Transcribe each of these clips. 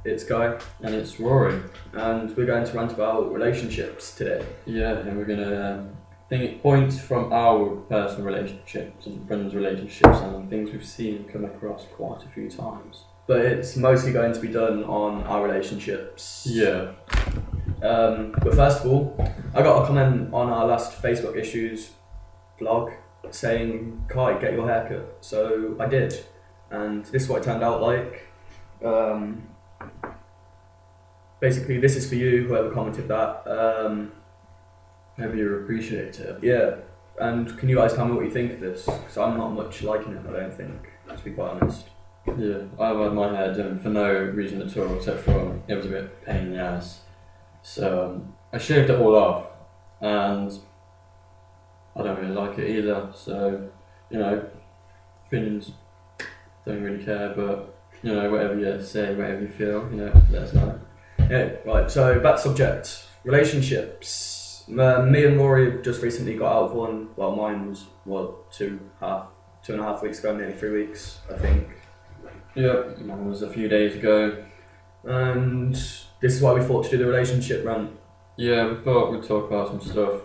It's Guy, And it's Rory. and we're going to rant about relationships today. Yeah, and we're gonna think points from our personal relationships and friends' relationships and things we've seen come across quite a few times. But it's mostly going to be done on our relationships. Yeah. But first of all, I got a comment on our last Facebook issues vlog saying, Kai, get your haircut. So I did, and this is what it turned out like. Basically, this is for you, whoever commented that. Hope you appreciate it. Yeah, and can you guys tell me what you think of this? Because I'm not much liking it, I don't think, to be quite honest. Yeah, I've had my hair done for no reason at all, except for it was a bit pain in the ass. So I shaved it all off, and I don't really like it either. So, opinions, don't really care, but whatever you say, whatever you feel, let us know. Yeah, right, so back to subject. Relationships. Me and Rory have just recently got out of one. Well, mine was, 2.5 weeks ago, nearly 3 weeks, I think. Yep, mine was a few days ago. And this is why we thought to do the relationship rant. Yeah, we thought we'd talk about some stuff,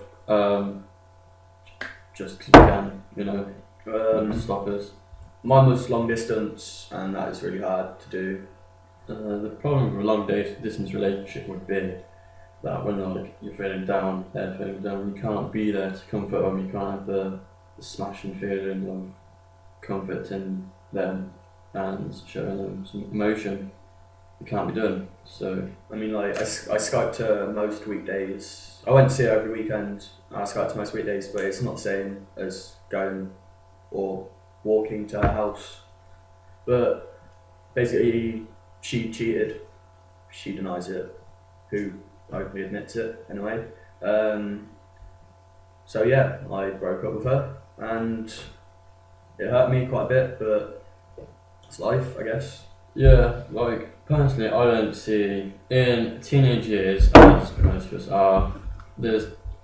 just because we can, nothing to stop us. Mine was long distance, and that is really hard to do. The problem with a long distance relationship would be that when you're feeling down, they're feeling down, you can't be there to comfort them, you can't have the smashing feeling of comforting them and showing them some emotion. It can't be done. So I mean, I Skype to most weekdays. I went to see her every weekend. I Skype to most weekdays, but it's not the same as going or walking to her house. But basically, she cheated. She denies it. Who openly admits it anyway. So yeah, I broke up with her, and it hurt me quite a bit, but it's life, I guess. yeah, personally, I don't see in teenage years, as most of us are,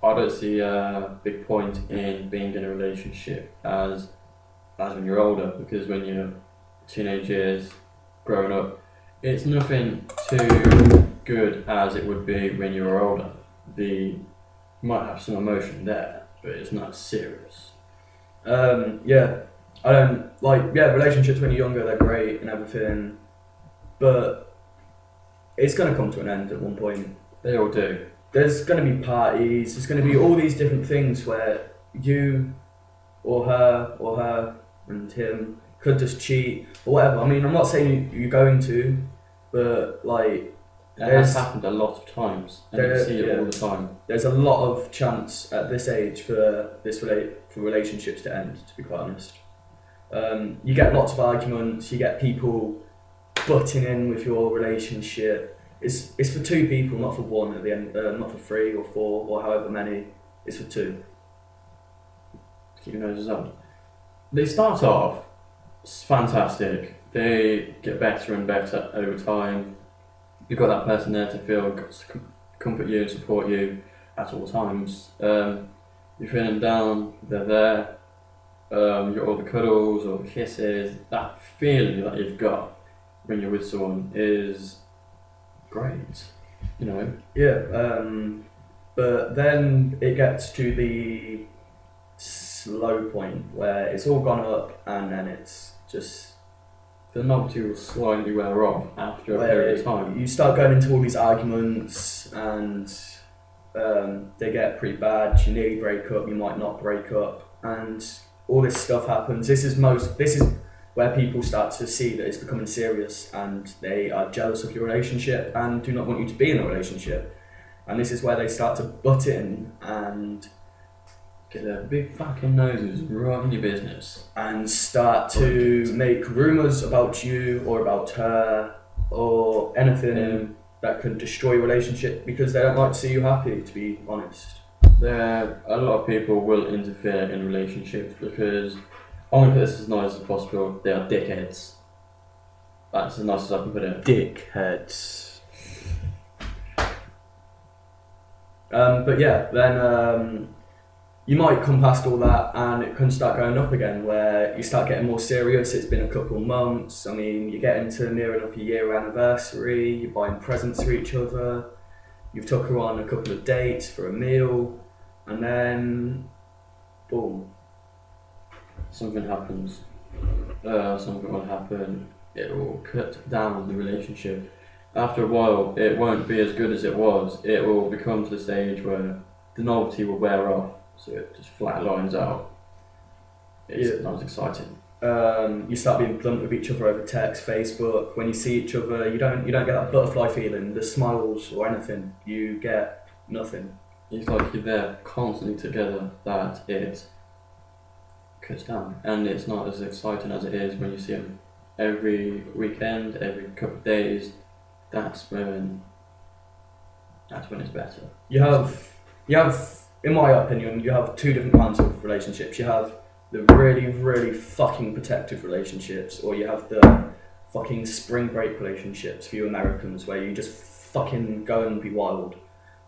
I don't see a big point in being in a relationship as when you're older, because when you're teenage years, growing up, it's nothing too good as it would be when you were older. You might have some emotion there, but it's not serious. I don't relationships when you're younger, they're great and everything, but it's going to come to an end at one point. They all do. There's going to be parties, there's going to be all these different things where you or her and him could just cheat or whatever. I mean, I'm not saying you're going to, but It has happened a lot of times, and you see it all the time. There's a lot of chance at this age for relationships to end, to be quite honest. You get lots of arguments, you get people butting in with your relationship. It's for two people, not for one at the end, not for 3 or 4 or however many. It's for two. Keep your noses up. They start off fantastic. They get better and better over time. You've got that person there to comfort you and support you at all times. You're feeling down, they're there. You got all the cuddles or the kisses. That feeling that you've got when you're with someone is great. Yeah, but then it gets to the slow point where it's all gone up, and then it's just the novelty will slightly wear off after a period of time. You start going into all these arguments, and they get pretty bad. You nearly break up, you might not break up, and all this stuff happens. This is where people start to see that it's becoming serious, and they are jealous of your relationship and do not want you to be in a relationship. And this is where they start to butt in and get their big fucking noses right in your business and start to make rumours about you or about her or anything that could destroy your relationship, because they don't like to see you happy, to be honest. A lot of people will interfere in relationships because, I'm going to put this as nice as possible, they are dickheads. That's as nice as I can put it. Dickheads. But yeah, then you might come past all that and it can start going up again, where you start getting more serious. It's been a couple of months. I mean, you're getting to near enough your year anniversary. You're buying presents for each other. You've took her on a couple of dates for a meal, and then, boom, something happens. Something will happen. It will cut down the relationship. After a while, it won't be as good as it was. It will become to the stage where the novelty will wear off, so it just flat lines out. It's not as exciting. You start being blunt with each other over text, Facebook. When you see each other, you don't get that butterfly feeling, the smiles or anything. You get nothing. It's like you're there constantly together, that it cuts down, and it's not as exciting as it is when you see them every weekend, every couple of days. That's when it's better. You have, in my opinion, you have two different kinds of relationships. You have the really, really fucking protective relationships, or you have the fucking spring break relationships for you Americans, where you just fucking go and be wild.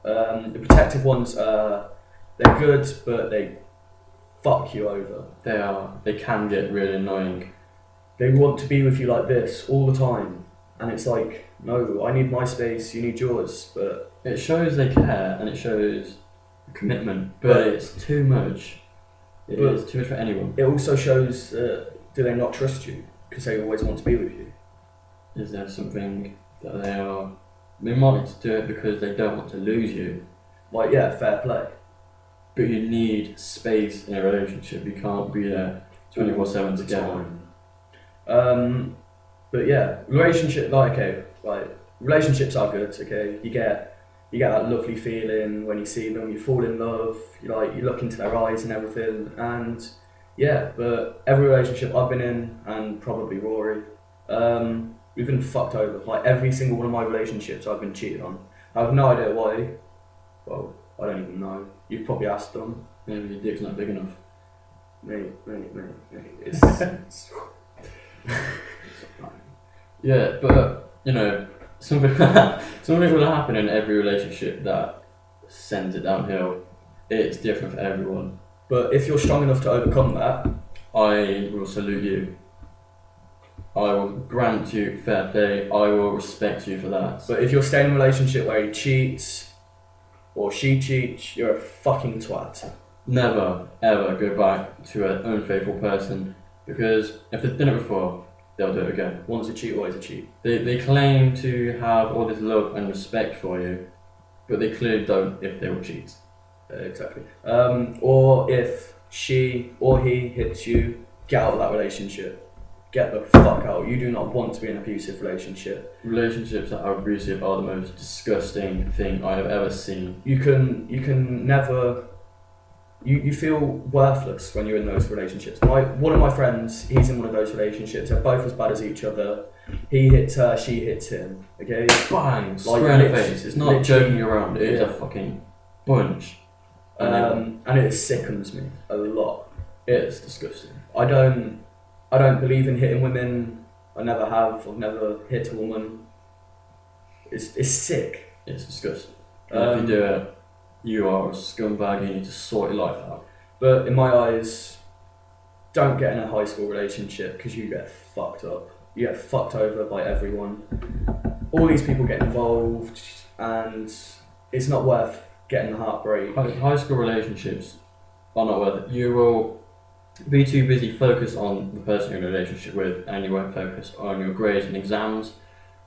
The protective ones, they're good, but they fuck you over. They can get really annoying. They want to be with you like this all the time, and it's like, no, I need my space, you need yours. But it shows they care and it shows commitment, but it's too much. It is too much for anyone. It also shows do they not trust you because they always want to be with you. Is there something that they might do it because they don't want to lose you? Like, yeah, fair play. But you need space in a relationship. You can't be there 24/7 together. But yeah, relationships are good. Okay, you get that lovely feeling when you see them. You fall in love. You look into their eyes and everything. And yeah, but every relationship I've been in, and probably Rory, we've been fucked over. Like every single one of my relationships, I've been cheated on. I have no idea why. Well, I don't even know. You've probably asked them. Maybe your dick's not big enough. Mate. It's yeah, but you know, something will happen in every relationship that sends it downhill. It's different for everyone. But if you're strong enough to overcome that, I will salute you. I will grant you fair play. I will respect you for that. But if you're staying in a relationship where he cheats or she cheats, you're a fucking twat. Never ever go back to an unfaithful person, because if they've done it before, they'll do it again. Once a cheat, always a cheat. They claim to have all this love and respect for you, but they clearly don't if they will cheat. Exactly. Or if she or he hits you, get out of that relationship. Get the fuck out. You do not want to be in an abusive relationship. Relationships that are abusive are the most disgusting thing I have ever seen. You can never... You feel worthless when you're in those relationships. One of my friends, he's in one of those relationships. They're both as bad as each other. He hits her, she hits him. Okay, bang, square in the face. It's not joking around. It is a fucking bunch. And it sickens me a lot. It's disgusting. I don't believe in hitting women. I never have. I've never hit a woman. It's sick. It's disgusting. If you do it, you are a scumbag. You need to sort your life out. But in my eyes, don't get in a high school relationship because you get fucked up. You get fucked over by everyone. All these people get involved, and it's not worth getting the heartbreak. High school relationships are not worth it. You will be too busy focused on the person you're in a relationship with, and you won't focus on your grades and exams,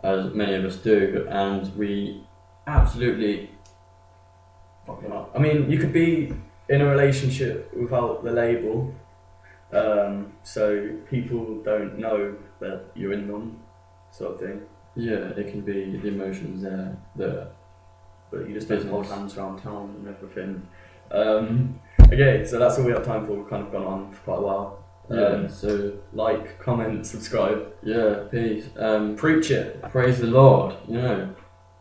as many of us do, and we absolutely fuck them up. I mean, you could be in a relationship without the label, so people don't know that you're in them, sort of thing. Yeah, it can be the emotions there, but you just don't hold hands around town and everything. Okay, so that's all we have time for. We've kind of gone on for quite a while. So like, comment, subscribe. Yeah, peace. Preach it. Praise the Lord.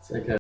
Take care.